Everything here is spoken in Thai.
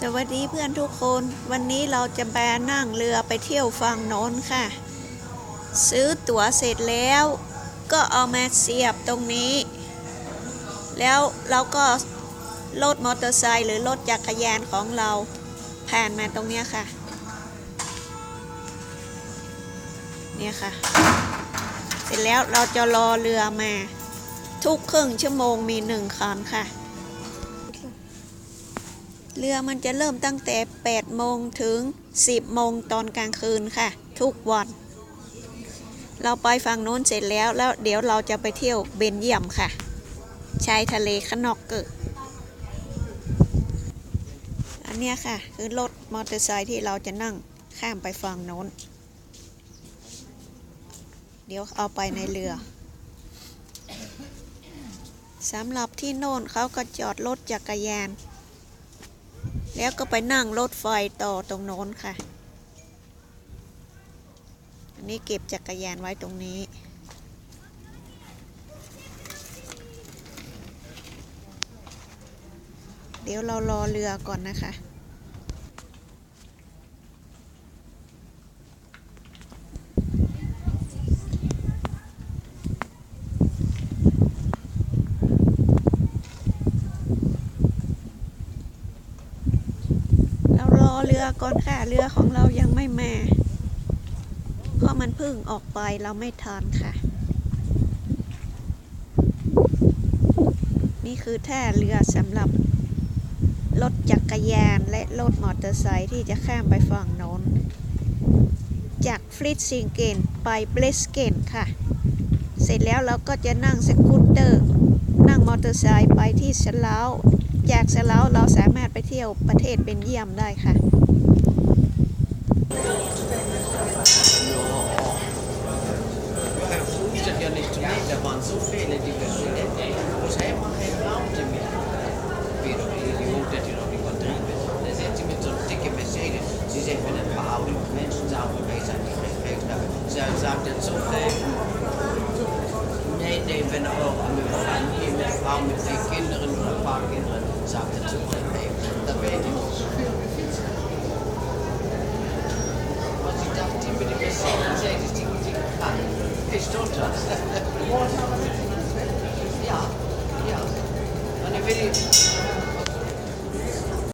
สวัสดีเพื่อนทุกคนวันนี้เราจะแบนั่งเรือไปเที่ยวฝั่งโน้นค่ะซื้อตั๋วเสร็จแล้วก็เอามาเสียบตรงนี้แล้วเราก็รถมอเตอร์ไซค์หรือรถจักรยานของเราผ่านมาตรงนี้ค่ะเนี่ยค่ะเสร็จแล้วเราจะรอเรือมาทุกครึ่งชั่วโมงมี1 คันค่ะเรือมันจะเริ่มตั้งแต่8 โมงถึง10 โมงตอนกลางคืนค่ะทุกวันเราไปฝั่งโน้นเสร็จแล้วเดี๋ยวเราจะไปเที่ยวเบลเยียมค่ะชายทะเลขนอกเกิดอันเนี้ยค่ะคือรถมอเตอร์ไซค์ที่เราจะนั่งข้ามไปฝั่งโน้นเดี๋ยวเอาไปในเรือสำหรับที่โน่นเขาก็จอดรถจักรยานแล้วก็ไปนั่งรถไฟต่อตรงโน้นค่ะอันนี้เก็บจักรยานไว้ตรงนี้เดี๋ยวเรารอเรือก่อนนะคะเรือก่อนค่ะเรือของเรายังไม่มาเพราะมันเพิ่งออกไปเราไม่ทันค่ะนี่คือท่าเรือสำหรับรถจักรยานและรถมอเตอร์ไซค์ที่จะข้ามไปฝั่งโน้นจากฟลิตซิงเกนไปเบรสเกนค่ะเสร็จแล้วเราก็จะนั่งสกูตเตอร์นั่งมอเตอร์ไซค์ไปที่สลาวจากสลาวเราสามารถไปเที่ยวประเทศเบลเยียมได้ค่ะNee, wenn auch mit Familie, mit Frau, mit 4 Kindern oder ein paar Kindern, sagt er zu mir, hey, da bin ich. Was ich dachte, mit dem Mercedes, die kann. Ich tue das. Ja. Und dann will ich